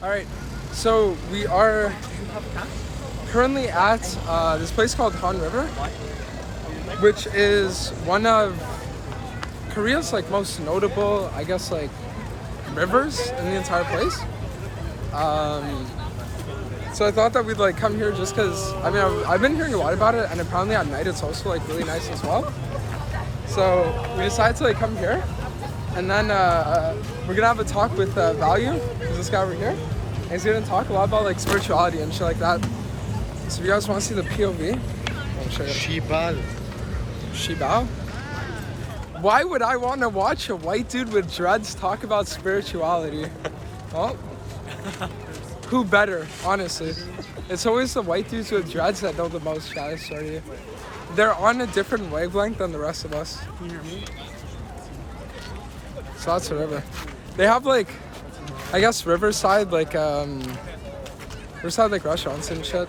All right, so we are currently at this place called Han River, which is one of Korea's like most notable, I guess, like rivers in the entire place. So I thought that we'd like come here just because I mean I've been hearing a lot about it, and apparently at night it's also like really nice as well. So we decided to like come here, and then we're gonna have a talk with Value, who's this guy over here. And he's gonna talk a lot about like spirituality and shit like that. So if you guys want to see the POV, I'll show you. Shibao? Why would I want to watch a white dude with dreads talk about spirituality? Well, who better, honestly? It's always the white dudes with dreads that know the most, Chad, sorry. They're on a different wavelength than the rest of us. Can you hear me? So that's the river. They have like, I guess Riverside like restaurants and shit.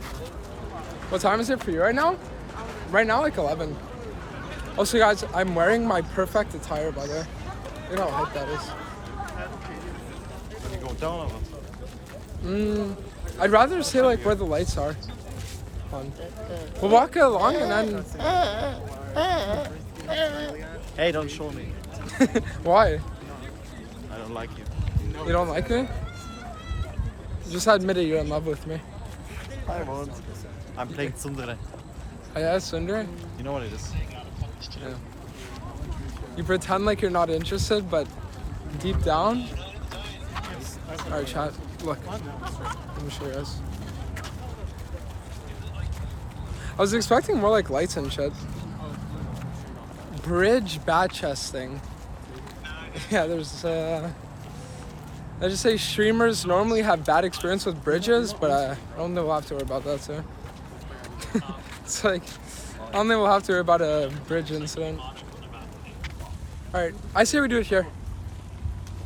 What time is it for you right now? Right now like 11. Also guys, I'm wearing my perfect attire by the way. You know how hype that is. You go down on them. I'd rather say like where the lights are. Fun. We'll walk along and then Hey, don't show me. why? I don't like you. You don't like me? Just admit it, you're in love with me. I won't. I'm playing Tsundere. Oh yeah, Sundar? You know what it is? Yeah. You pretend like you're not interested, but deep down... Alright, chat. Look. Let me show you guys. I was expecting more like lights and shit. Bridge bad chest thing. Yeah, there's I just say streamers normally have bad experience with bridges, but I don't think we'll have to worry about that too. It's like, I don't think we'll have to worry about a bridge incident. Alright, I say we do it here.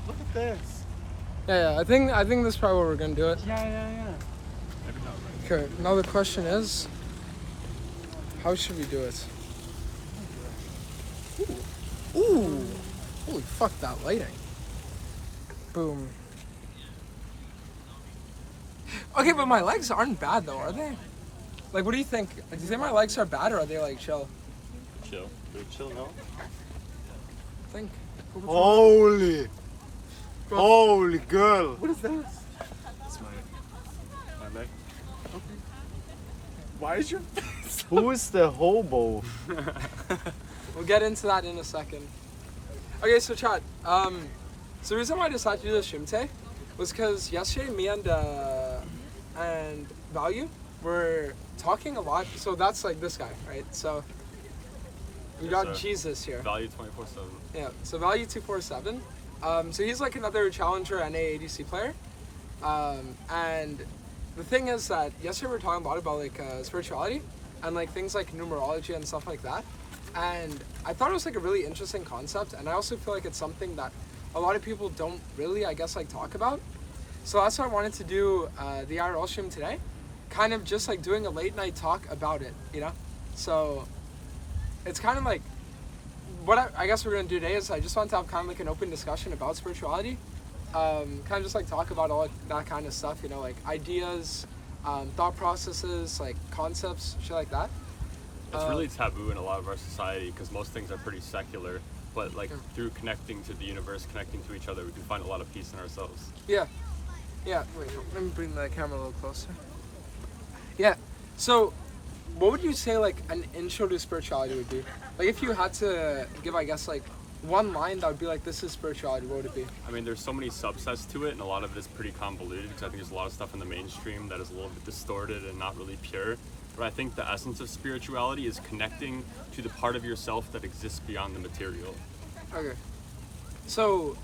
Look at this. Yeah, I think this is probably where we're gonna do it. Yeah. Okay, now the question is, how should we do it? Ooh. Holy fuck, that lighting. Boom. Okay, but my legs aren't bad though, are they? Like, what do you think? Do you think my legs are bad or are they like chill? Chill. They're chill now. I think. Holy girl. What is that? It's my leg. Why is your face? Who is the hobo? We'll get into that in a second. Okay, so chat. So the reason why I decided to do this stream today was because yesterday me and Value were talking a lot. So that's like this guy, right? So we got Jesus here. Value 24/7. Yeah. So Value 247. So he's like another challenger NA ADC player. And the thing is that yesterday we were talking a lot about like spirituality and like things like numerology and stuff like that. And I thought it was like a really interesting concept, and I also feel like it's something that a lot of people don't really, I guess, like talk about. So that's why I wanted to do the IRL stream today, kind of just like doing a late night talk about it, you know? So it's kind of like, what I guess we're gonna do today is I just want to have kind of like an open discussion about spirituality, kind of just like talk about all that kind of stuff, you know, like ideas, thought processes, like concepts, shit like that. It's really taboo in a lot of our society because most things are pretty secular, but like through connecting to the universe, connecting to each other, we can find a lot of peace in ourselves. Yeah. Wait, let me bring the camera a little closer. Yeah. So, what would you say like an intro to spirituality would be? Like if you had to give, I guess, like one line that would be like, this is spirituality, what would it be? I mean, there's so many subsets to it, and a lot of it is pretty convoluted because I think there's a lot of stuff in the mainstream that is a little bit distorted and not really pure. But I think the essence of spirituality is connecting to the part of yourself that exists beyond the material. Okay. So,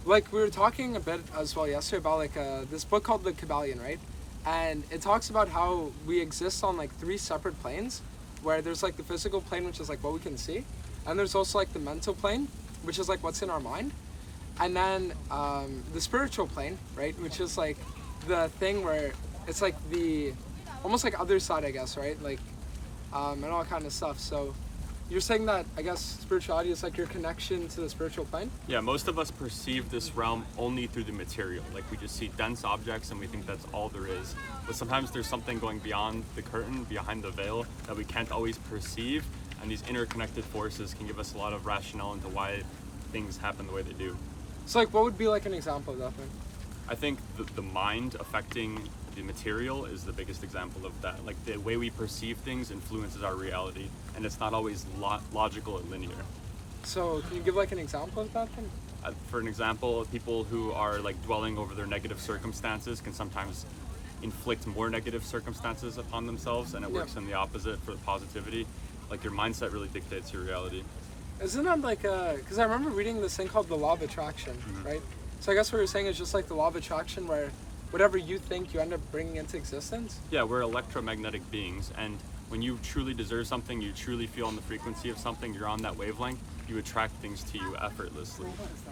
like we were talking a bit as well yesterday about like this book called The Kabbalion, right? And it talks about how we exist on like 3 separate planes, where there's like the physical plane, which is like what we can see, and there's also like the mental plane, which is like what's in our mind, and then the spiritual plane, right, which is like the thing where it's like the almost like other side, I guess, right, like and all kind of stuff. So you're saying that, I guess, spirituality is like your connection to the spiritual plane? Yeah, most of us perceive this realm only through the material. Like, we just see dense objects and we think that's all there is. But sometimes there's something going beyond the curtain, behind the veil, that we can't always perceive. And these interconnected forces can give us a lot of rationale into why things happen the way they do. So like, what would be like an example of that then? I think the mind affecting the material is the biggest example of that. Like, the way we perceive things influences our reality, and it's not always logical and linear. So can you give like an example of that then? For an example, people who are like dwelling over their negative circumstances can sometimes inflict more negative circumstances upon themselves, and it works in the opposite for the positivity. Like, your mindset really dictates your reality. Isn't that like because I remember reading this thing called the law of attraction, right? So I guess what you're saying is just like the law of attraction, where whatever you think, you end up bringing into existence. Yeah, we're electromagnetic beings, and when you truly deserve something, you truly feel on the frequency of something, you're on that wavelength, you attract things to you effortlessly.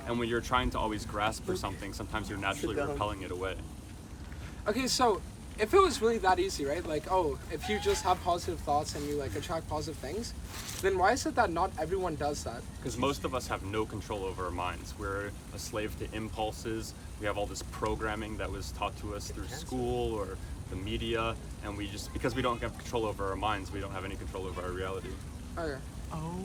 And when you're trying to always grasp for something, sometimes you're naturally repelling it away. Okay, so if it was really that easy, right? Like, oh, if you just have positive thoughts and you like attract positive things, then why is it that not everyone does that? Because most of us have no control over our minds. We're a slave to impulses. We have all this programming that was taught to us through school or the media, and we just, because we don't have control over our minds, we don't have any control over our reality. Okay. Oh.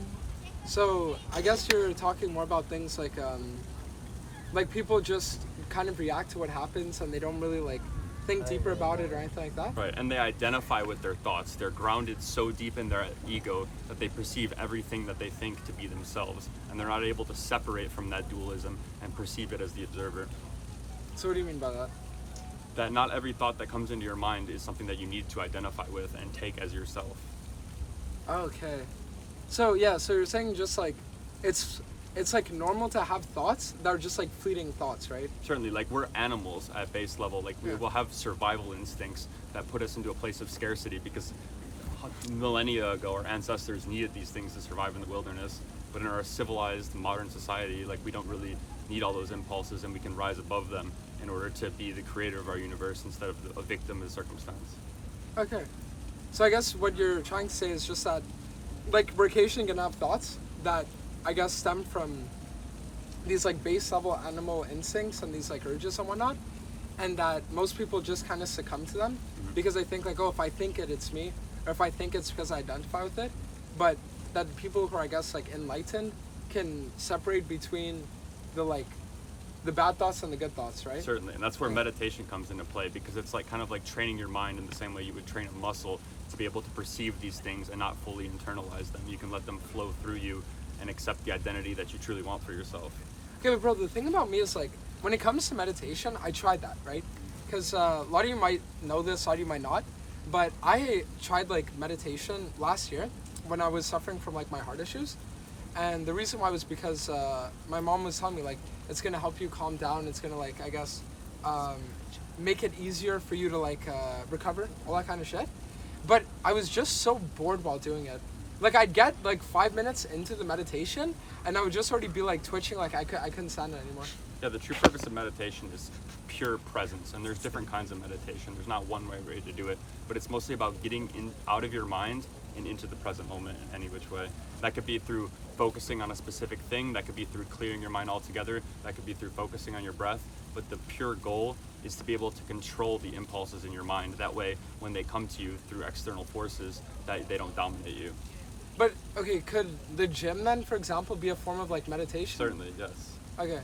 So I guess you're talking more about things like people just kind of react to what happens and they don't really like think deeper about it or anything like that. Right, and they identify with their thoughts. They're grounded so deep in their ego that they perceive everything that they think to be themselves, and they're not able to separate from that dualism and perceive it as the observer. So what do you mean by that? That not every thought that comes into your mind is something that you need to identify with and take as yourself. Okay. So yeah, so you're saying just like it's like normal to have thoughts that are just like fleeting thoughts, right? Certainly, like, we're animals at base level. Like, we will have survival instincts that put us into a place of scarcity because millennia ago our ancestors needed these things to survive in the wilderness. But in our civilized modern society, like, we don't really need all those impulses, and we can rise above them in order to be the creator of our universe instead of a victim of the circumstance. Okay. So I guess what you're trying to say is just that, like, we're occasionally gonna have thoughts that I guess stem from these like base level animal instincts and these like urges and whatnot, and that most people just kind of succumb to them because they think like, oh, if I think it, it's me, or if I think it's because I identify with it. But that people who are, I guess, like enlightened can separate between the bad thoughts and the good thoughts, right? Certainly, and that's where meditation comes into play, because it's like kind of like training your mind in the same way you would train a muscle to be able to perceive these things and not fully internalize them. You can let them flow through you and accept the identity that you truly want for yourself. Okay, but bro, the thing about me is like, when it comes to meditation, I tried that, right? Because a lot of you might know this, a lot of you might not, but I tried like meditation last year when I was suffering from like my heart issues. And the reason why was because my mom was telling me like, it's gonna help you calm down, it's gonna like, I guess, make it easier for you to like recover, all that kind of shit. But I was just so bored while doing it. Like, I'd get like 5 minutes into the meditation and I would just already be like twitching, like I couldn't stand it anymore. Yeah, the true purpose of meditation is pure presence, and there's different kinds of meditation. There's not one way to do it, but it's mostly about getting out of your mind and into the present moment in any which way. That could be through focusing on a specific thing, that could be through clearing your mind altogether, that could be through focusing on your breath, but the pure goal is to be able to control the impulses in your mind. That way, when they come to you through external forces, that they don't dominate you. But, okay, could the gym then, for example, be a form of like meditation? Certainly, yes. Okay.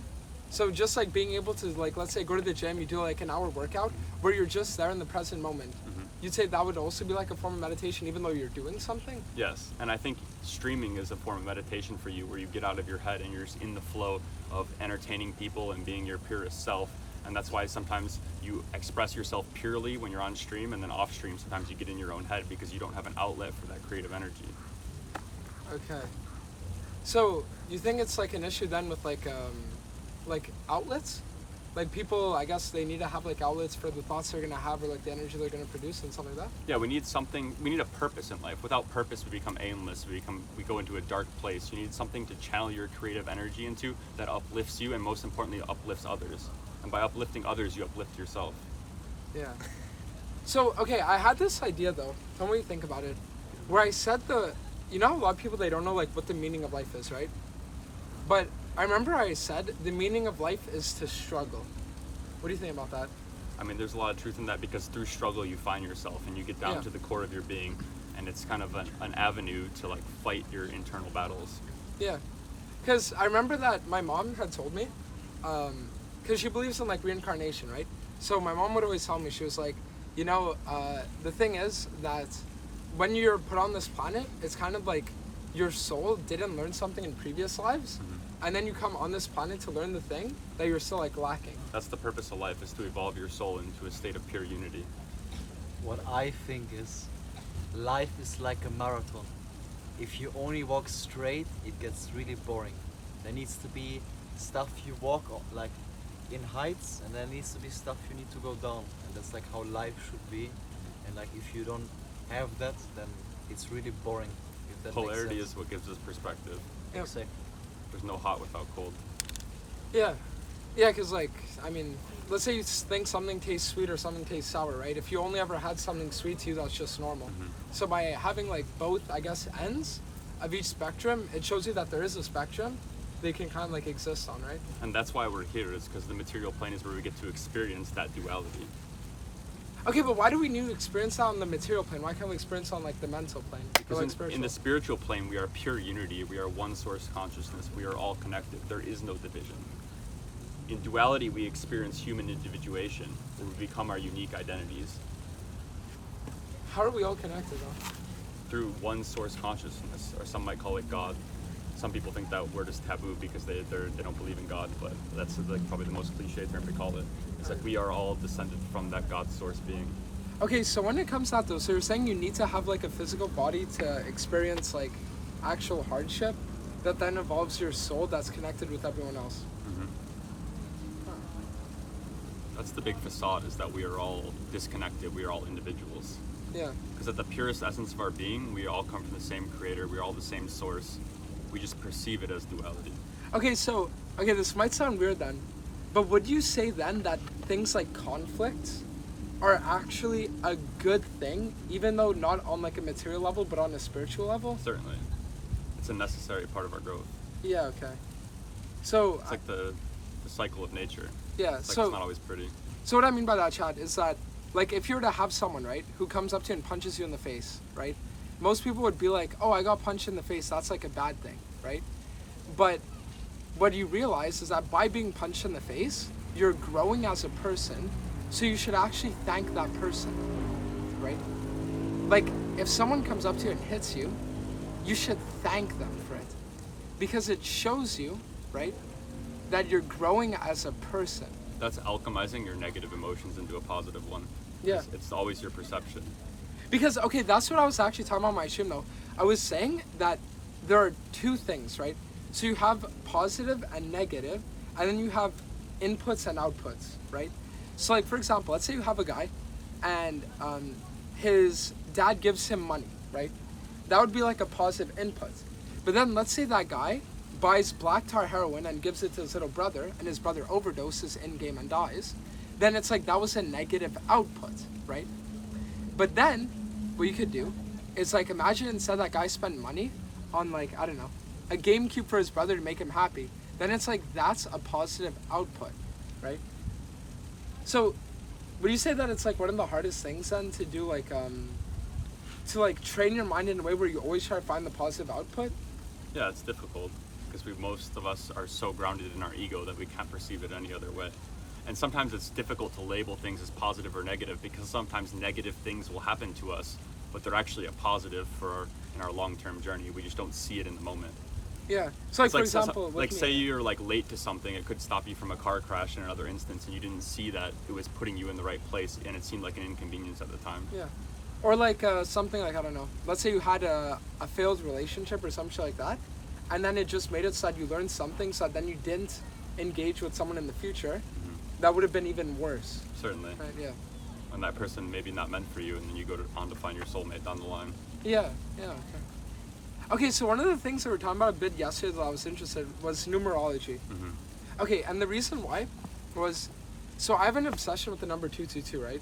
So just like being able to, like, let's say go to the gym, you do like an hour workout where you're just there in the present moment. You'd say that would also be like a form of meditation even though you're doing something? Yes, and I think streaming is a form of meditation for you, where you get out of your head and you're just in the flow of entertaining people and being your purest self. And that's why sometimes you express yourself purely when you're on stream, and then off stream sometimes you get in your own head because you don't have an outlet for that creative energy. Okay. So you think it's like an issue then with like outlets? Like people, I guess they need to have like outlets for the thoughts they're gonna have or like the energy they're gonna produce and something like that? Yeah, we need a purpose in life. Without purpose, we become aimless. We go into a dark place. You need something to channel your creative energy into that uplifts you, and most importantly, uplifts others. And by uplifting others, you uplift yourself. Yeah. So, okay, I had this idea though, tell me what you think about it, where I said you know, a lot of people, they don't know like what the meaning of life is, right? But I remember I said the meaning of life is to struggle. What do you think about that? I mean, there's a lot of truth in that because through struggle you find yourself and you get down Yeah. to the core of your being, and it's kind of an avenue to like fight your internal battles. Yeah, because I remember that my mom had told me, because she believes in like reincarnation, right? So my mom would always tell me, she was like, you know, the thing is that when you're put on this planet, it's kind of like your soul didn't learn something in previous lives, and then you come on this planet to learn the thing that you're still like lacking. That's the purpose of life, is to evolve your soul into a state of pure unity. What I think is, life is like a marathon. If you only walk straight, it gets really boring. There needs to be stuff you walk like in heights, and there needs to be stuff you need to go down. And that's like how life should be. And like if you don't have that, then it's really boring. If that Polarity makes is what gives us perspective. Yeah. Exactly. There's no hot without cold. Yeah, yeah, because like, I mean, let's say you think something tastes sweet or something tastes sour, right? If you only ever had something sweet to you, that's just normal. So by having like both, I guess, ends of each spectrum, it shows you that there is a spectrum they can kind of like exist on, right? And that's why we're here, is because the material plane is where we get to experience that duality. Okay, but why do we need to experience that on the material plane? Why can't we experience on like the mental plane? Or, Because like, in spiritual? the spiritual plane, we are pure unity. We are one source consciousness. We are all connected. There is no division. In duality, we experience human individuation, where we become our unique identities How are we all connected though? through one source consciousness, or some might call it God. Some people think that word is taboo because they don't believe in God, but that's like probably the most cliche term to call it. It's like we are all descended from that God source being. Okay, so when it comes to that though, so you're saying you need to have like a physical body to experience like actual hardship that then involves your soul that's connected with everyone else. That's the big facade, is that we are all disconnected. We are all individuals. Yeah. Because at the purest essence of our being, we all come from the same creator. We're all the same source. We just perceive it as duality. Okay, so, okay, this might sound weird then, but would you say then that things like conflict are actually a good thing, even though not on like a material level, but on a spiritual level? Certainly. It's a necessary part of our growth. Yeah, okay. So, It's like the cycle of nature. yeah, It's like so, it's not always pretty. so what I mean by that, Chad, is that, like, if you were to have someone, right, who comes up to you and punches you in the face, right, most people would be like, oh, I got punched in the face, that's like a bad thing, right? But what you realize is that by being punched in the face, you're growing as a person, so you should actually thank that person, right? Like, if someone comes up to you and hits you, you should thank them for it, because it shows you, right, that you're growing as a person. That's alchemizing your negative emotions into a positive one. Yeah. It's always your perception. Because, okay, that's what I was actually talking about on my stream, though. I was saying that there are two things, right? So you have positive and negative, and then you have inputs and outputs, right? So, like, for example, let's say you have a guy, and his dad gives him money, right? That would be like a positive input. But then let's say that guy buys black tar heroin and gives it to his little brother, and his brother overdoses in-game and dies. Then it's like that was a negative output, right? But then, what you could do is like imagine instead that guy spent money on like, I don't know, a GameCube for his brother to make him happy. Then it's like that's a positive output, right? So, would you say that it's like one of the hardest things then to do like to like train your mind in a way where you always try to find the positive output? Yeah, it's difficult because most of us are so grounded in our ego that we can't perceive it any other way. And sometimes it's difficult to label things as positive or negative because sometimes negative things will happen to us, but they're actually a positive in our long-term journey. We just don't see it in the moment. Yeah. So like, It's for like, example, like with say me- you're like late to something, it could stop you from a car crash in another instance, and you didn't see that it was putting you in the right place, and it seemed like an inconvenience at the time. Yeah. Or like something like, I don't know, let's say you had a failed relationship or some shit like that, and then it just made it so that you learned something so that then you didn't engage with someone in the future. That would have been even worse. Certainly. Right, yeah. And that person maybe not meant for you, and then you go on to find your soulmate down the line. Yeah, yeah, okay. Okay, so one of the things that we were talking about a bit yesterday that I was interested was numerology. Okay, and the reason why was, so I have an obsession with the number 222, right?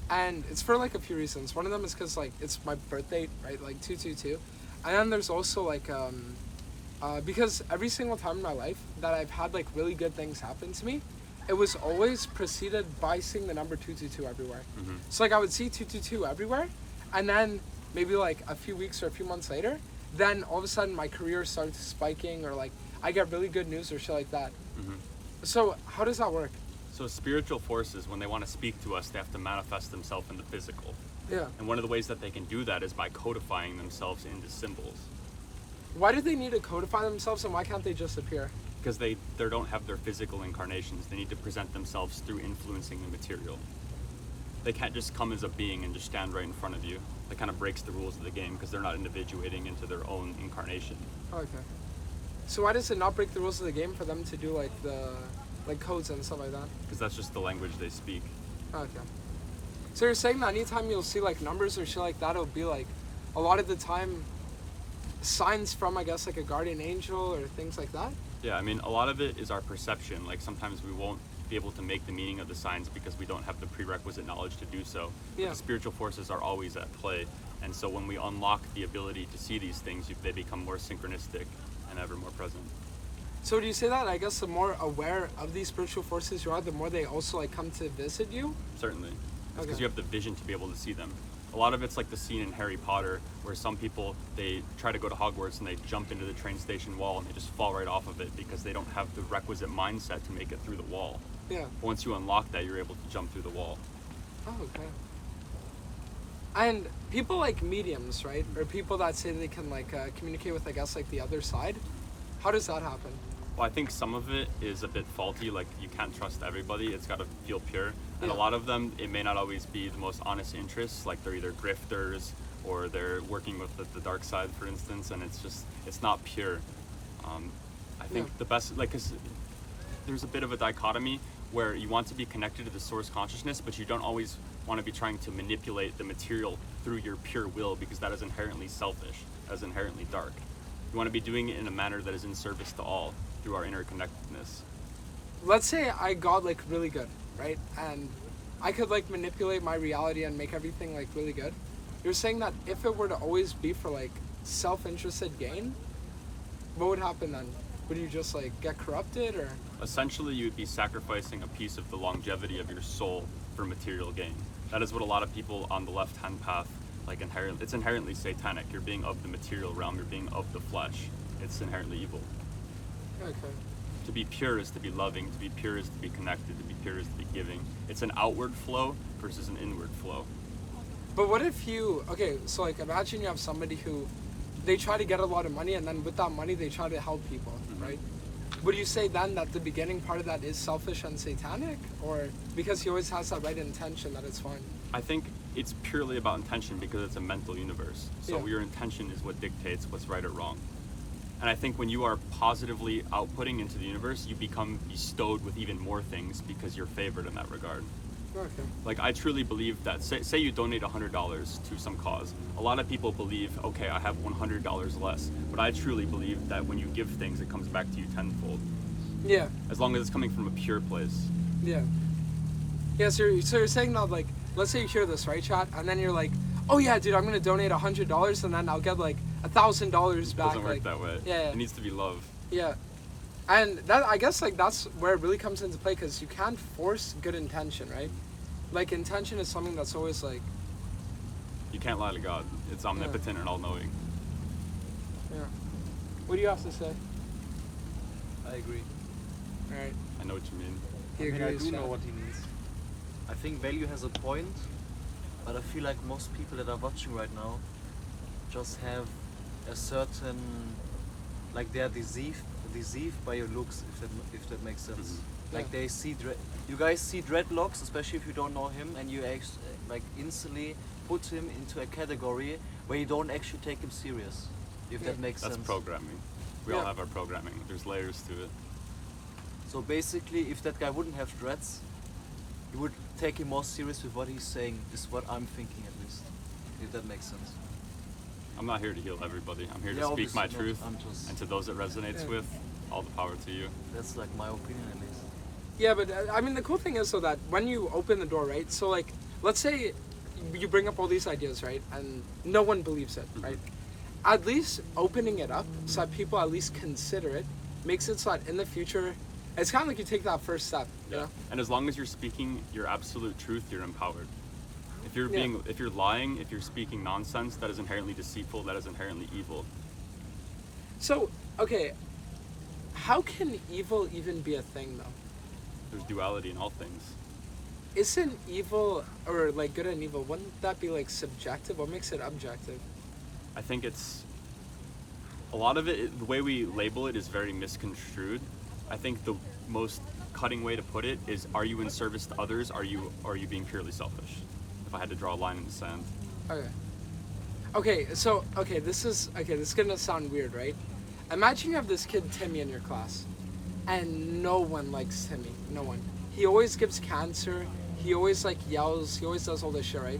And it's for like a few reasons. One of them is because like it's my birthday, right? Like 222. And then there's also like because every single time in my life that I've had like really good things happen to me, it was always preceded by seeing the number 222 everywhere. So like I would see 222 everywhere, and then maybe like a few weeks or a few months later, then all of a sudden my career starts spiking, or like I get really good news or shit like that. So how does that work? So spiritual forces, when they want to speak to us, they have to manifest themselves in the physical. Yeah. And one of the ways that they can do that is by codifying themselves into symbols. Why do they need to codify themselves, and why can't they just appear? Because they don't have their physical incarnations. They need to present themselves through influencing the material. They can't just come as a being and just stand right in front of you. That kind of breaks the rules of the game because they're not individuating into their own incarnation. Okay. So why does it not break the rules of the game for them to do like the codes and stuff like that? Because that's just the language they speak. Okay. So you're saying that anytime you'll see like numbers or shit like that, it'll be like a lot of the time signs from, I guess, like a guardian angel or things like that? Yeah, I mean, a lot of it is our perception. Like sometimes we won't be able to make the meaning of the signs because we don't have the prerequisite knowledge to do so. But Yeah. the spiritual forces are always at play. And so when we unlock the ability to see these things, they become more synchronistic and ever more present. So do you say that, I guess, the more aware of these spiritual forces you are, the more they also like come to visit you? Certainly. Because Okay. you have the vision to be able to see them. A lot of it's like the scene in Harry Potter where some people, they try to go to Hogwarts and they jump into the train station wall and they just fall right off of it because they don't have the requisite mindset to make it through the wall. Yeah. But once you unlock that, you're able to jump through the wall. Oh, okay. And people like mediums, right? Or people that say they can like communicate with, I guess, like the other side. How does that happen? Well, I think some of it is a bit faulty, like you can't trust everybody, it's got to feel pure. And Yeah. a lot of them, it may not always be the most honest interests, like they're either grifters or they're working with the dark side, for instance, and it's not pure. I think Yeah. the best, like, 'cause there's a bit of a dichotomy where you want to be connected to the source consciousness, but you don't always want to be trying to manipulate the material through your pure will because that is inherently selfish, that is inherently dark. You want to be doing it in a manner that is in service to all through our interconnectedness. Let's say I got like really good, right? And I could like manipulate my reality and make everything like really good. You're saying that if it were to always be for like self-interested gain, what would happen then? Would you just like get corrupted, or? Essentially, you would be sacrificing a piece of the longevity of your soul for material gain. That is what a lot of people on the left-hand path, like it's inherently satanic. You're being of the material realm, you're being of the flesh. It's inherently evil. Okay. To be pure is to be loving, to be pure is to be connected, to be pure is to be giving. It's an outward flow versus an inward flow. But what if okay, so like imagine you have somebody who, they try to get a lot of money, and then with that money they try to help people, right? Would you say then that the beginning part of that is selfish and satanic, or because he always has that right intention that it's fine? I think it's purely about intention because it's a mental universe. So Yeah. your intention is what dictates what's right or wrong. And I think when you are positively outputting into the universe, you become bestowed with even more things because you're favored in that regard. Okay. Like, I truly believe that, say you donate $100 to some cause. A lot of people believe, okay, I have $100 less. But I truly believe that when you give things, it comes back to you tenfold. Yeah. As long as it's coming from a pure place. Yeah. Yeah, so you're saying that, like, let's say you hear this, right, chat? And then you're like, oh yeah, dude, I'm gonna donate $100 and then I'll get like $1,000 It back. doesn't work like, that way. Yeah. It needs to be love. Yeah. And that, I guess, like, that's where it really comes into play, because you can't force good intention, right? Like, intention is something that's always like, You can't lie to God. It's omnipotent and all-knowing. yeah. What do you have to say? I agree. All right. I know what you mean. He I agrees. do know chat. what he means. I think value has a point, but I feel like most people that are watching right now just have a certain, like they're deceived by your looks, if that makes sense. Like Yeah. they see you guys see dreadlocks, especially if you don't know him, and you like instantly put him into a category where you don't actually take him serious. If that makes That's sense. programming. We all Yeah. have our programming. There's layers to it. So basically, if that guy wouldn't have dreads, you would take him more serious with what he's saying, is what I'm thinking at least. If that makes sense. I'm not here to heal everybody. I'm here Yeah, to speak my obviously not. truth. I'm just- And to those it resonates Yeah. with, all the power to you. That's like my opinion at least. Yeah, but I mean, the cool thing is, so that when you open the door, right? So, like, let's say you bring up all these ideas, right? And no one believes it, right? at least opening it up so that people at least consider it makes it so that in the future, it's kind of like you take that first step. You know? And as long as you're speaking your absolute truth, you're empowered. If you're Yeah. if you're lying, if you're speaking nonsense, that is inherently deceitful, that is inherently evil. So, okay, how can evil even be a thing though? There's duality in all things. Isn't evil, or like good and evil, wouldn't that be like subjective? What makes it objective? I think it's a lot of it, the way we label it is very misconstrued. I think the most cutting way to put it is, are you in service to others? Are you being purely selfish? If I had to draw a line in the sand. Okay, so this is gonna sound weird, right? Imagine you have this kid Timmy in your class, and no one likes Timmy. No one. He always gives cancer. He always like yells. He always does all this shit, right?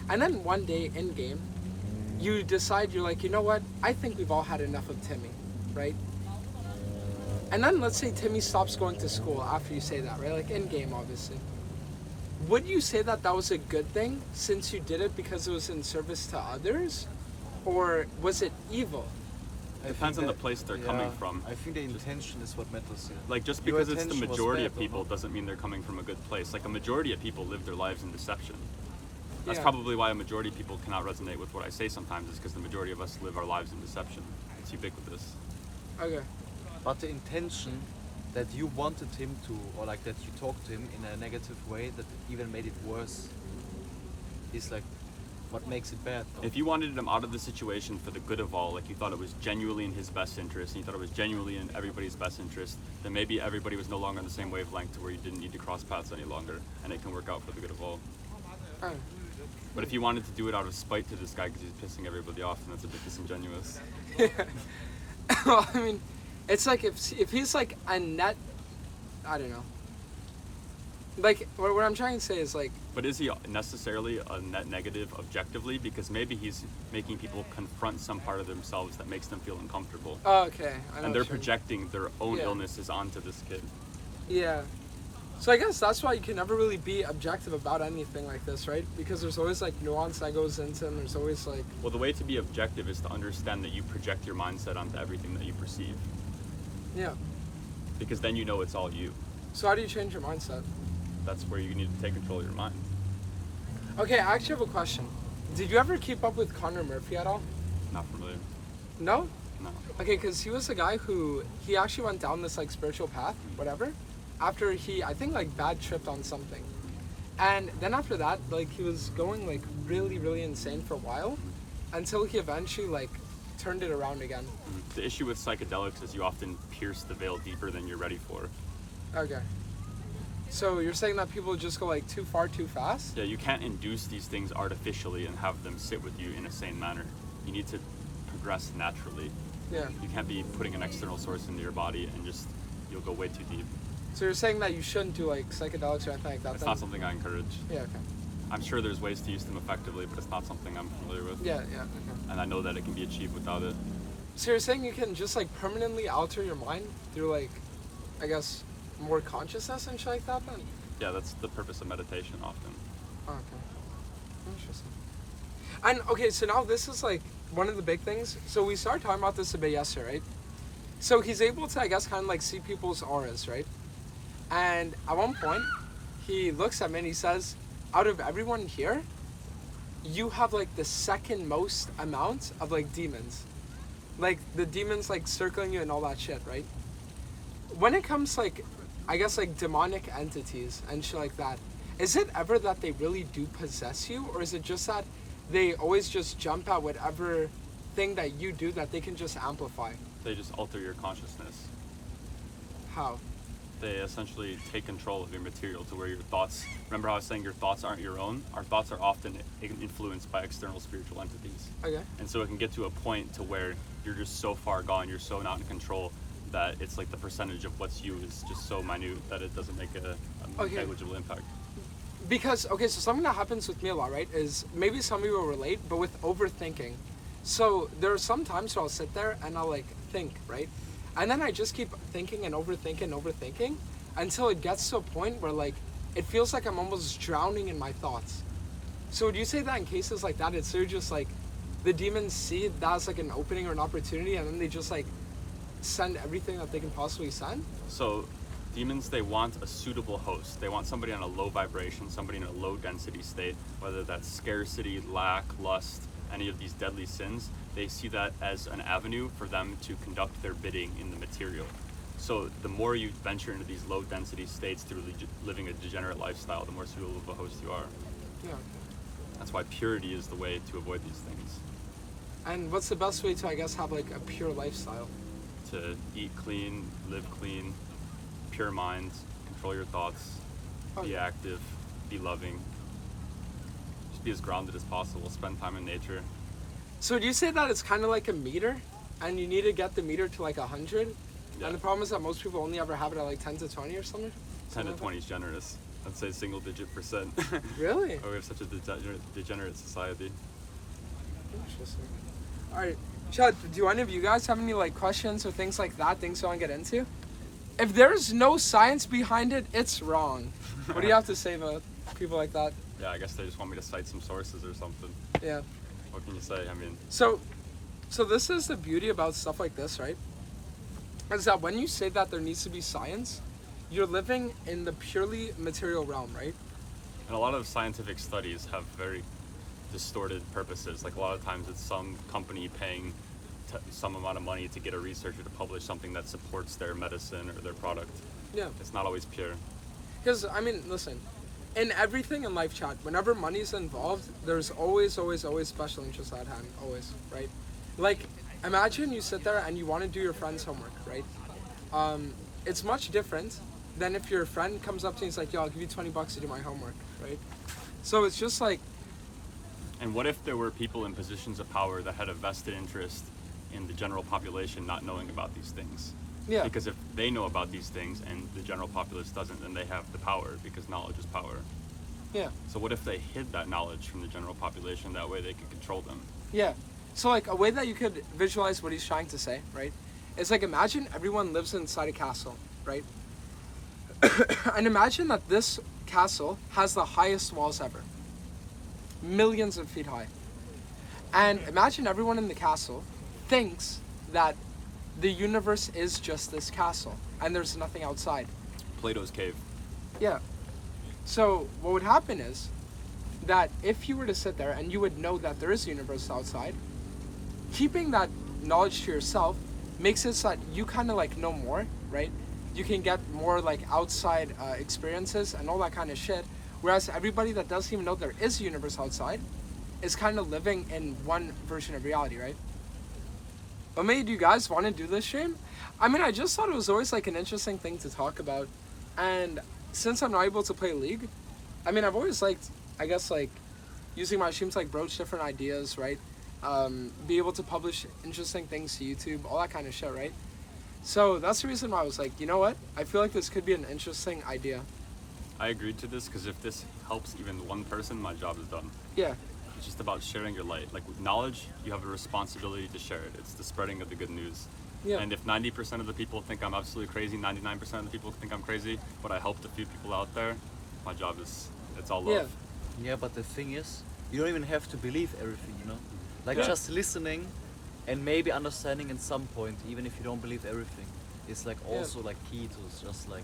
And then one day in game, you decide, you're like, you know what? I think we've all had enough of Timmy, right? And then let's say Timmy stops going to school after you say that, right? Like in game, obviously. Would you say that that was a good thing since you did it because it was in service to others? Or was it evil? I Depends think on the place they're coming from. I think the intention is what matters here. Like, just Your because it's the intention was majority bad of or people not? doesn't mean they're coming from a good place. Like, a majority of people live their lives in deception. That's Yeah. probably why a majority of people cannot resonate with what I say sometimes, is because the majority of us live our lives in deception. It's ubiquitous. Okay. But the intention that you wanted him to, or like that you talked to him in a negative way that even made it worse, is like what makes it bad. Though. If you wanted him out of the situation for the good of all, like you thought it was genuinely in his best interest, and you thought it was genuinely in everybody's best interest, then maybe everybody was no longer on the same wavelength to where you didn't need to cross paths any longer, and it can work out for the good of all. Alright. But if you wanted to do it out of spite to this guy because he's pissing everybody off, then that's a bit disingenuous. Well, I mean, it's like if he's like a net, I don't know. Like what I'm trying to say is like, But is he necessarily a net negative objectively? Because maybe he's making people confront some part of themselves that makes them feel uncomfortable. oh, okay, I know And they're what you mean. projecting their own Yeah. illnesses onto this kid. Yeah. So I guess that's why you can never really be objective about anything like this, right? Because there's always like nuance that goes into it, and there's always like, Well, the way to be objective is to understand that you project your mindset onto everything that you perceive. yeah. Because then you know it's all you. So how do you change your mindset? That's where you need to take control of your mind. Okay, I actually have a question. Did you ever keep up with Connor Murphy at all? Not familiar. No? No. Okay, because he was a guy who, he actually went down this like spiritual path, whatever, after he, I think like bad tripped on something. And then after that, like he was going like really, really insane for a while until he eventually like turned it around again. The issue with psychedelics is you often pierce the veil deeper than you're ready for. Okay. So you're saying that people just go like too far too fast? Yeah, you can't induce these things artificially and have them sit with you in a sane manner. You need to progress naturally. Yeah. You can't be putting an external source into your body and just, you'll go way too deep. So you're saying that you shouldn't do like psychedelics or anything like that? It's then? not something I encourage. Yeah, okay. I'm sure there's ways to use them effectively, but it's not something I'm familiar with. Yeah, yeah, okay. And I know that it can be achieved without it. So you're saying you can just like permanently alter your mind through like, I guess, more consciousness and shit like that then? Yeah, that's the purpose of meditation often. Oh, okay. Interesting. And okay, so now this is like one of the big things. So we started talking about this a bit yesterday, right? So he's able to, I guess, kind of like see people's auras, right? And at one point, he looks at me and he says, out of everyone here, you have like the second most amount of like demons. Like the demons like circling you and all that shit, right? When it comes like, I guess like demonic entities and shit like that, is it ever that they really do possess you, or is it just that they always just jump at whatever thing that you do that they can just amplify? They just alter your consciousness. How? They essentially take control of your material to where your thoughts, remember how I was saying your thoughts aren't your own? Our thoughts are often influenced by external spiritual entities. Okay. And so it can get to a point to where you're just so far gone, you're so not in control that it's like the percentage of what's you is just so minute that it doesn't make a Okay. negligible impact. Because, okay, so something that happens with me a lot, right, is maybe some people will relate, but with overthinking. So there are some times where I'll sit there and I'll like think, right? And then I just keep thinking and overthinking until it gets to a point where like it feels like I'm almost drowning in my thoughts. So would you say that in cases like that, it's sort of just like the demons see that as like an opening or an opportunity, and then they just like send everything that they can possibly send. So demons, they want a suitable host. They want somebody on a low vibration, somebody in a low density state, whether that's scarcity, lack, lust, any of these deadly sins. They see that as an avenue for them to conduct their bidding in the material. So the more you venture into these low density states through living a degenerate lifestyle, the more suitable of a host you are. Yeah. That's why purity is the way to avoid these things. And what's the best way to, I guess, have like a pure lifestyle? To eat clean, live clean, pure mind, control your thoughts, be active, be loving, just be as grounded as possible, spend time in nature. So do you say that it's kind of like a meter, and you need to get the meter to like 100? Yeah. And the problem is that most people only ever have it at like 10 to 20 or something? 10 to like 20 is generous. I'd say single digit percent. Really? Oh, we have such a degenerate society. Interesting. Alright, Chad, do any of you guys have any like questions or things like that, things you want to get into? If there's no science behind it, it's wrong. What do you have to say about people like that? Yeah, I guess they just want me to cite some sources or something. Yeah. What can you say? I mean, So this is the beauty about stuff like this, right? Is that when you say that there needs to be science, you're living in the purely material realm, right? and a lot of scientific studies have very distorted purposes. Like a lot of times it's some company paying some amount of money to get a researcher to publish something that supports their medicine or their product. Yeah. It's not always pure. Because, I mean, listen, in everything in life, Chad, whenever money's involved, there's always special interest at hand, always, right? Like, imagine you sit there and you want to do your friend's homework, right? It's much different than if your friend comes up to you and is like, yo, I'll give you $20 to do my homework, right? So it's just like... And what if there were people in positions of power that had a vested interest in the general population not knowing about these things? Yeah. Because if they know about these things and the general populace doesn't, then they have the power, because knowledge is power. Yeah. So what if they hid that knowledge from the general population? That way they could control them. Yeah. So like a way that you could visualize what he's trying to say, right? It's like, imagine everyone lives inside a castle, right? And imagine that this castle has the highest walls ever. Millions of feet high. And imagine everyone in the castle thinks that the universe is just this castle and there's nothing outside. Plato's cave. Yeah. So what would happen is that if you were to sit there and you would know that there is a universe outside, keeping that knowledge to yourself makes it so that you kind of like know more, right? You can get more like outside experiences and all that kind of shit. Whereas everybody that doesn't even know there is a universe outside is kind of living in one version of reality, right? What made you guys want to do this stream? I mean, I just thought it was always like an interesting thing to talk about. And since I'm not able to play League, I mean, I've always liked, I guess, like using my streams to like broach different ideas, right? Be able to publish interesting things to YouTube, all that kind of shit, right? So that's the reason why I was like, you know what? I feel like this could be an interesting idea. I agreed to this because if this helps even one person, my job is done. Yeah. It's just about sharing your light. Like with knowledge, you have a responsibility to share it. It's the spreading of the good news. Yeah. And if 90% of the people think I'm absolutely crazy, 99% of the people think I'm crazy, but I helped a few people out there, my job is, it's all love. Yeah, but the thing is, you don't even have to believe everything, you know? Like Yeah. just listening and maybe understanding at some point, even if you don't believe everything, is like also like key to just like...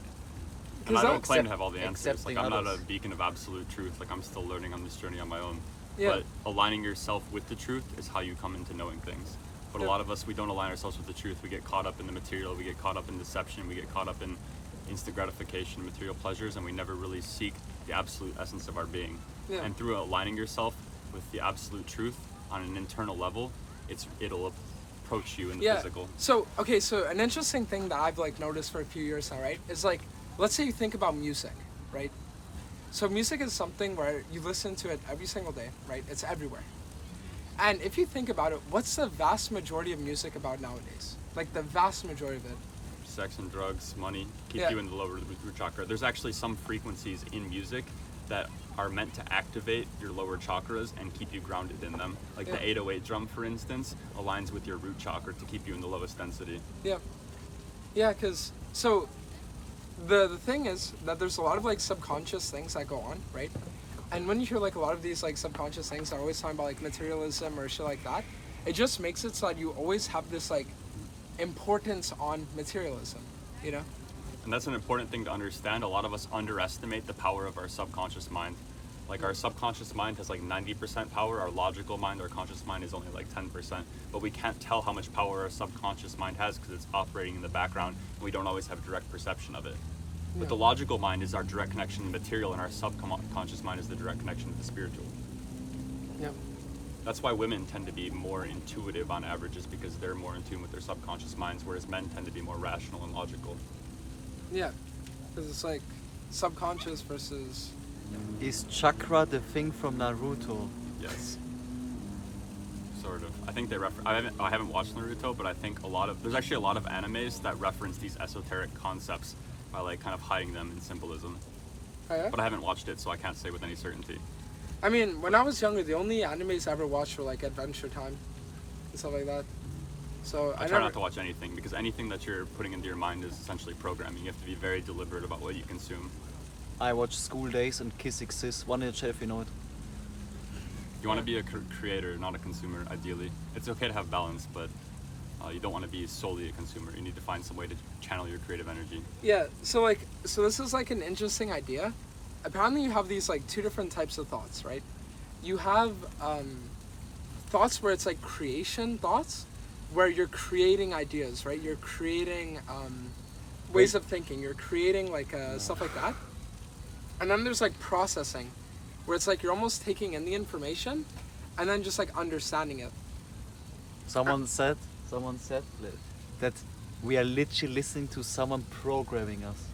And I don't that's- claim to have all the answers. accepting Like I'm not a others. beacon of absolute truth. Like I'm still learning on this journey on my own. Yeah. But aligning yourself with the truth is how you come into knowing things. But a Yeah. lot of us, we don't align ourselves with the truth. We get caught up in the material. We get caught up in deception. We get caught up in instant gratification, material pleasures, and we never really seek the absolute essence of our being. Yeah. And through aligning yourself with the absolute truth on an internal level, it'll approach you in the physical. So, okay, so an interesting thing that I've like noticed for a few years now, right, is like, let's say you think about music, right? So music is something where you listen to it every single day, right? It's everywhere. And if you think about it, what's the vast majority of music about nowadays? Like the vast majority of it. Sex and drugs, money, keep Yeah. you in the lower root chakra. There's actually some frequencies in music that are meant to activate your lower chakras and keep you grounded in them. Like Yeah. the 808 drum, for instance, aligns with your root chakra to keep you in the lowest density. Yeah. Yeah, because, so the thing is that there's a lot of like subconscious things that go on, right? And when you hear like a lot of these like subconscious things that are always talking about like materialism or shit like that, it just makes it so that you always have this like importance on materialism, you know? And that's an important thing to understand. A lot of us underestimate the power of our subconscious mind. Like our subconscious mind has like 90% power, our logical mind, our conscious mind is only like 10%. But we can't tell how much power our subconscious mind has because it's operating in the background and we don't always have direct perception of it. But the logical mind is our direct connection to the material and our subconscious mind is the direct connection to the spiritual. Yeah. That's why women tend to be more intuitive on average, is because they're more in tune with their subconscious minds, whereas men tend to be more rational and logical. Yeah. Because it's like subconscious versus... Is chakra the thing from Naruto? Yes. Sort of. I think they I haven't watched Naruto, but I think there's actually a lot of animes that reference these esoteric concepts by like kind of hiding them in symbolism. Oh, yeah? But I haven't watched it, so I can't say with any certainty. I mean, when I was younger, the only animes I ever watched were like Adventure Time and stuff like that. So I try not to watch anything, because anything that you're putting into your mind is essentially programming. You have to be very deliberate about what you consume. I watch School Days and Kiss Exists. One in the chat if you know it. You want to be a creator, not a consumer, ideally. It's okay to have balance, but you don't want to be solely a consumer. You need to find some way to channel your creative energy. Yeah, so this is like an interesting idea. Apparently you have these like two different types of thoughts, right? You have thoughts where it's like creation thoughts, where you're creating ideas, right? You're creating ways of thinking. You're creating like stuff like that. And then there's like processing, where it's like you're almost taking in the information and then just like understanding it. Someone said that we are literally listening to someone programming us.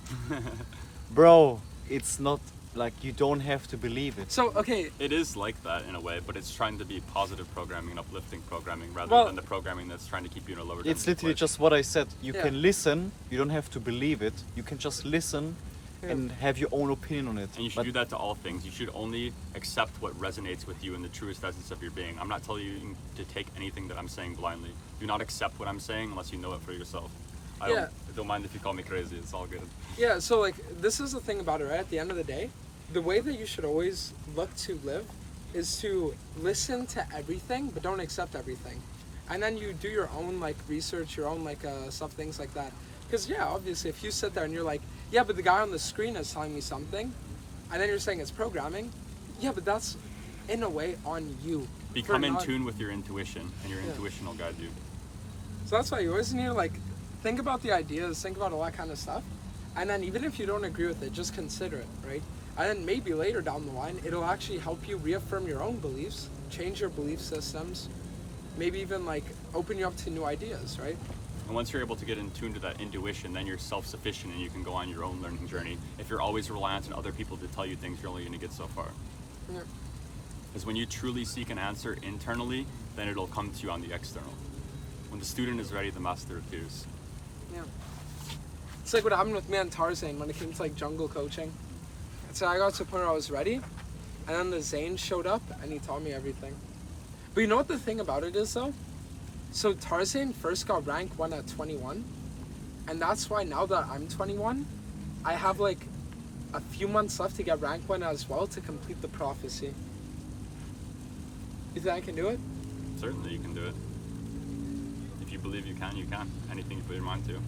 Bro, it's not like you don't have to believe it. So, okay. It is like that in a way, but it's trying to be positive programming and uplifting programming rather than the programming that's trying to keep you in a lower It's literally place. just what I said. You Yeah. can listen, you don't have to believe it. You can just listen and have your own opinion on it. And you should do that to all things. You should only accept what resonates with you in the truest essence of your being. I'm not telling you to take anything that I'm saying blindly. Do not accept what I'm saying unless you know it for yourself. I don't mind if you call me crazy, it's all good. Yeah, so like this is the thing about it, right? At the end of the day, the way that you should always look to live is to listen to everything, but don't accept everything. And then you do your own like research, your own like stuff, things like that. Because yeah, obviously if you sit there and you're like, yeah, but the guy on the screen is telling me something, and then you're saying it's programming, yeah, but that's in a way on you. Become in tune with your intuition, and your intuition will guide you. So that's why you always need to like think about the ideas, think about all that kind of stuff, and then even if you don't agree with it, just consider it, right? And then maybe later down the line, it'll actually help you reaffirm your own beliefs, change your belief systems, maybe even like open you up to new ideas, right? And once you're able to get in tune to that intuition, then you're self-sufficient and you can go on your own learning journey. If you're always reliant on other people to tell you things, you're only going to get so far. Yeah. Because when you truly seek an answer internally, then it'll come to you on the external. When the student is ready, the master appears. Yeah. It's like what happened with me and Tarzan when it came to like jungle coaching. So I got to the point where I was ready, and then the Zane showed up and he taught me everything. But you know what the thing about it is though? So Tarzan first got rank 1 at 21, and that's why now that I'm 21, I have like a few months left to get rank 1 as well to complete the prophecy. You think I can do it? Certainly you can do it. If you believe you can, you can. Anything you put your mind to.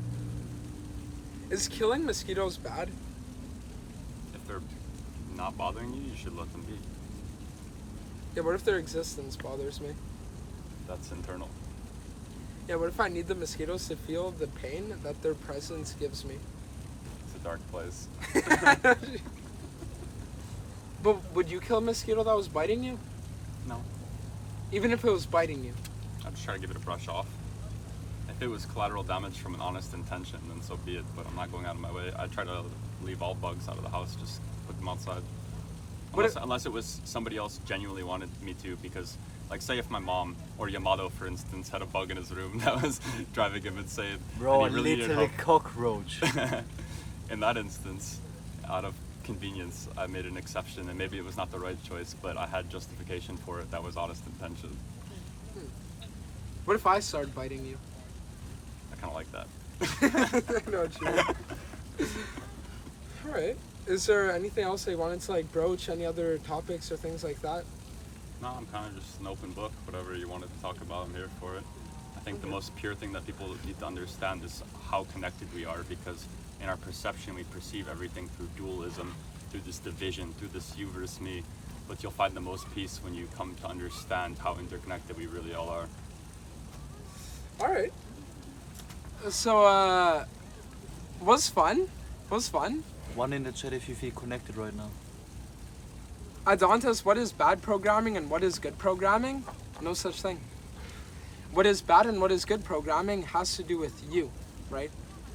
Is killing mosquitoes bad? If they're not bothering you, you should let them be. Yeah, what if their existence bothers me? That's internal. Yeah, what if I need the mosquitoes to feel the pain that their presence gives me? It's a dark place. But would you kill a mosquito that was biting you? No. Even if it was biting you? I'd just try to give it a brush off. If it was collateral damage from an honest intention, then so be it. But I'm not going out of my way. I try to leave all bugs out of the house, just put them outside. Unless it was somebody else genuinely wanted me to, because, like, say if my mom or Yamato, for instance, had a bug in his room that was driving him insane. Bro, and he really literally cockroach. In that instance, out of convenience, I made an exception, and maybe it was not the right choice, but I had justification for it. That was honest intention. What if I started biting you? I kind of like that. I know what you mean. Alright. Is there anything else they wanted to like broach? Any other topics or things like that? No, I'm kind of just an open book. Whatever you wanted to talk about, I'm here for it. I think the most pure thing that people need to understand is how connected we are, because in our perception, we perceive everything through dualism, through this division, through this you versus me. But you'll find the most peace when you come to understand how interconnected we really all are. All right. So, was fun. One in the chat if you feel connected right now. Adantis, what is bad programming and what is good programming? No such thing. What is bad and what is good programming has to do with you, right?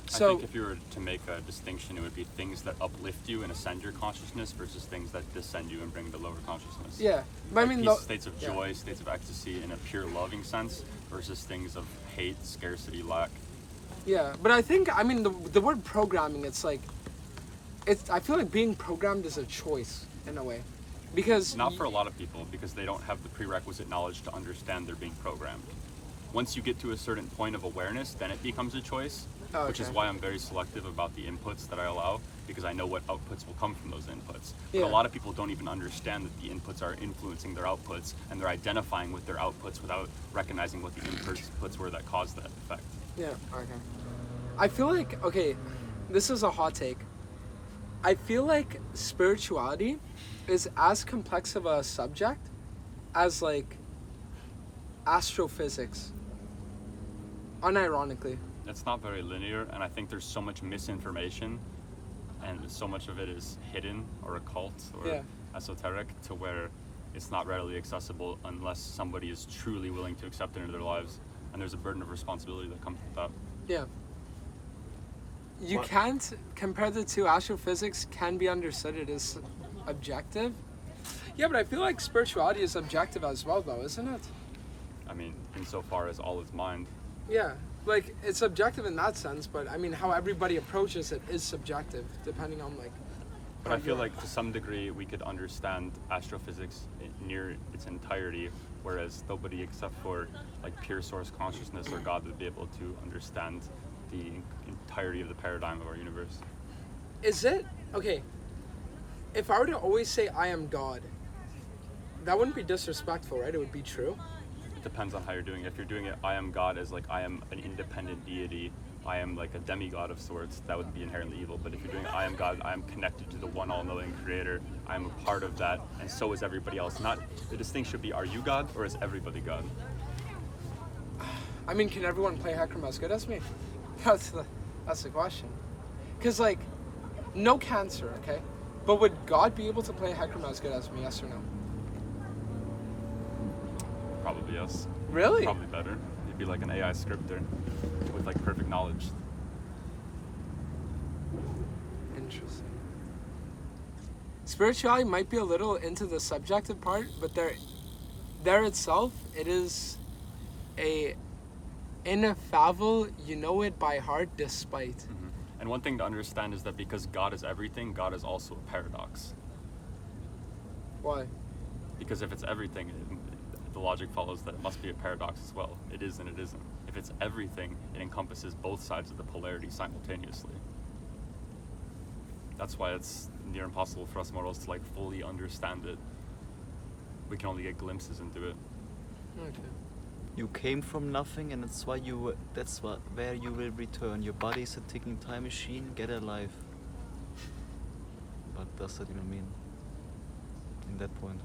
I think if you were to make a distinction, it would be things that uplift you and ascend your consciousness versus things that descend you and bring the lower consciousness. Yeah, but I mean, peace, states of joy, states of ecstasy in a pure loving sense versus things of hate, scarcity, lack. Yeah, but I think, I mean, the word programming, it's like, I feel like being programmed is a choice in a way. Because not for a lot of people, because they don't have the prerequisite knowledge to understand they're being programmed. Once you get to a certain point of awareness, then it becomes a choice, which is why I'm very selective about the inputs that I allow, because I know what outputs will come from those inputs. But a lot of people don't even understand that the inputs are influencing their outputs, and they're identifying with their outputs without recognizing what the inputs were that caused that effect. Yeah, okay. I feel like, okay, this is a hot take. I feel like spirituality is as complex of a subject as like astrophysics. Unironically. It's not very linear, and I think there's so much misinformation, and so much of it is hidden or occult or esoteric, to where it's not readily accessible unless somebody is truly willing to accept it into their lives. And there's a burden of responsibility that comes with that. Yeah. You can't compare the two. Astrophysics can be understood. It is objective. Yeah, but I feel like spirituality is objective as well, though, isn't it? I mean, insofar as all is mind. Yeah, like it's objective in that sense, but I mean, how everybody approaches it is subjective, depending on like. But I feel like to some degree we could understand astrophysics near its entirety, whereas nobody except for like pure source consciousness or God would be able to understand the entirety of the paradigm of our universe. Is it okay? If I were to always say I am God, that wouldn't be disrespectful, right? It would be true. It depends on how you're doing it. If you're doing it, I am God, as like I am an independent deity, I am like a demigod of sorts, that would be inherently evil. But if you're doing I am God, I am connected to the one all-knowing creator, I am a part of that, and so is everybody else. Not the distinction should be, are you God or is everybody God? I mean, can everyone play Hecarim as good as me? That's the question. Because like, no cancer, okay? But would God be able to play Hecarim as good as me, yes or no? Probably yes. Really? Probably better. You'd be like an AI scripter with like perfect knowledge. Interesting. Spirituality might be a little into the subjective part, but there itself, it is a ineffable, you know it by heart despite. Mm-hmm. And one thing to understand is that because God is everything, God is also a paradox. Why? Because if it's everything, the logic follows that it must be a paradox as well. It is and it isn't. If it's everything, it encompasses both sides of the polarity simultaneously. That's why it's near impossible for us mortals to like fully understand it. We can only get glimpses into it. Okay. You came from nothing, and that's why where you will return. Your body is a ticking time machine. Get alive. What does that even mean? In that point,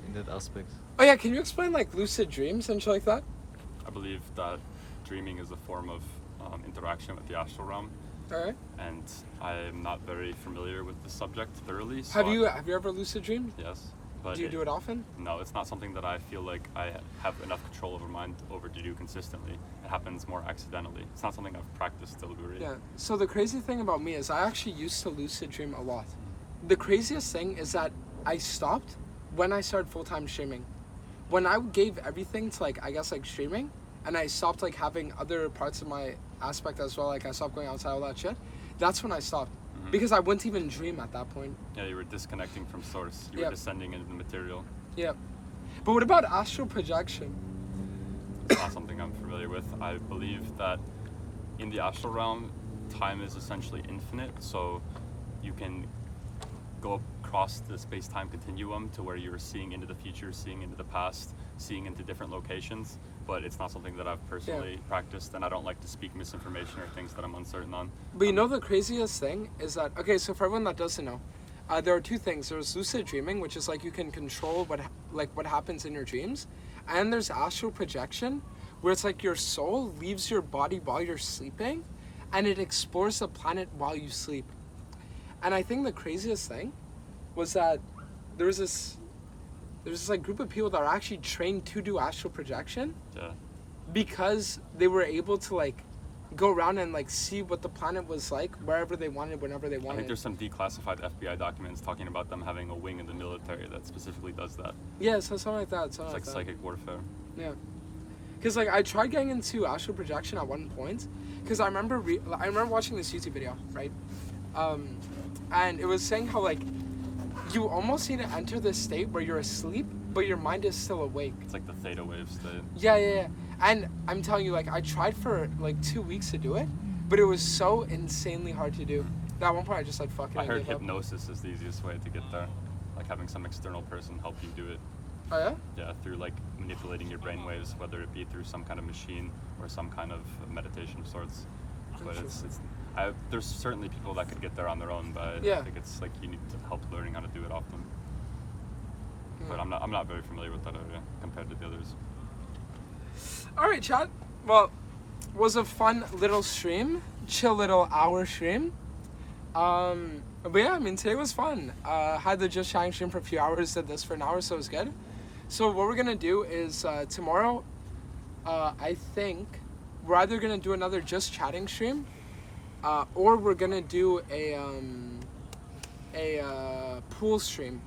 in that aspect. Oh yeah, can you explain like lucid dreams and shit like that? I believe that dreaming is a form of interaction with the astral realm. Alright. And I'm not very familiar with the subject thoroughly. So Have you ever lucid dreamed? Yes. But Do you do it often? No, it's not something that I feel like I have enough control over to do consistently. It happens more accidentally. It's not something I've practiced deliberately. Yeah. So the crazy thing about me is I actually used to lucid dream a lot. The craziest thing is that I stopped when I started full-time streaming. When I gave everything to like, I guess like streaming, and I stopped like having other parts of my aspect as well, like I stopped going outside, all that shit, that's when I stopped. Mm-hmm. Because I wouldn't even dream at that point. Yeah, you were disconnecting from source. You were descending into the material. Yeah. But what about astral projection? It's not something I'm familiar with. I believe that in the astral realm, time is essentially infinite, so you can go across the space-time continuum to where you're seeing into the future, seeing into the past, seeing into different locations. But it's not something that I've personally practiced, and I don't like to speak misinformation or things that I'm uncertain on. But you know the craziest thing is that, okay, so for everyone that doesn't know, there are two things. There's lucid dreaming, which is like you can control what happens in your dreams, and there's astral projection, where it's like your soul leaves your body while you're sleeping, and it explores the planet while you sleep. And I think the craziest thing was that there's this like group of people that are actually trained to do astral projection, because they were able to like go around and like see what the planet was like wherever they wanted, whenever they wanted. I think there's some declassified FBI documents talking about them having a wing in the military that specifically does that. Yeah, so something like that. It's like psychic warfare. Yeah, because like I tried getting into astral projection at one point, because I remember watching this YouTube video, right? And it was saying how like you almost need to enter this state where you're asleep, but your mind is still awake. It's like the theta wave state. Yeah. And I'm telling you, like, I tried for like 2 weeks to do it, but it was so insanely hard to do. At one point, I just like fucking. I heard hypnosis is the easiest way to get there, like having some external person help you do it. Oh yeah? Yeah, through like manipulating your brain waves, whether it be through some kind of machine or some kind of meditation of sorts. But there's certainly people that could get there on their own, but I think it's like you need help learning how to do it often. But I'm not very familiar with that area compared to the others. All right, chat. Well, was a fun little stream, chill little hour stream. But yeah, I mean today was fun. Had the just chatting stream for a few hours, did this for an hour, so it was good. So what we're gonna do is tomorrow, I think we're either gonna do another just chatting stream, or we're gonna do a pool stream.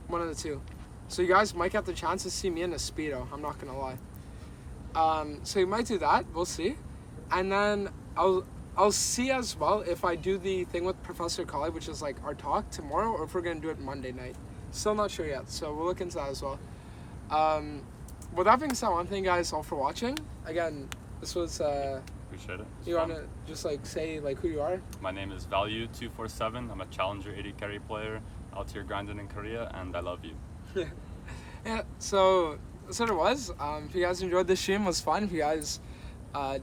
One of the two. So you guys might get the chance to see me in a Speedo, I'm not gonna lie. So you might do that, we'll see. And then I'll see as well if I do the thing with Professor Colley, which is like our talk tomorrow, or if we're gonna do it Monday night. Still not sure yet, so we'll look into that as well. With that being said, I want to thank you guys all for watching. Again, this was Appreciate it. you want to just like say like who you are? My name is Value247. I'm a Challenger 80 carry player out here grinding in Korea, and I love you. Yeah, so that's what it was. If you guys enjoyed this stream, it was fun. If you guys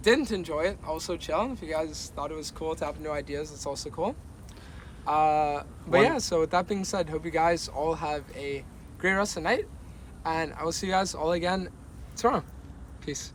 didn't enjoy it, also chill. If you guys thought it was cool to have new ideas, it's also cool. But yeah, so with that being said, hope you guys all have a great rest of the night, and I will see you guys all again tomorrow. Peace.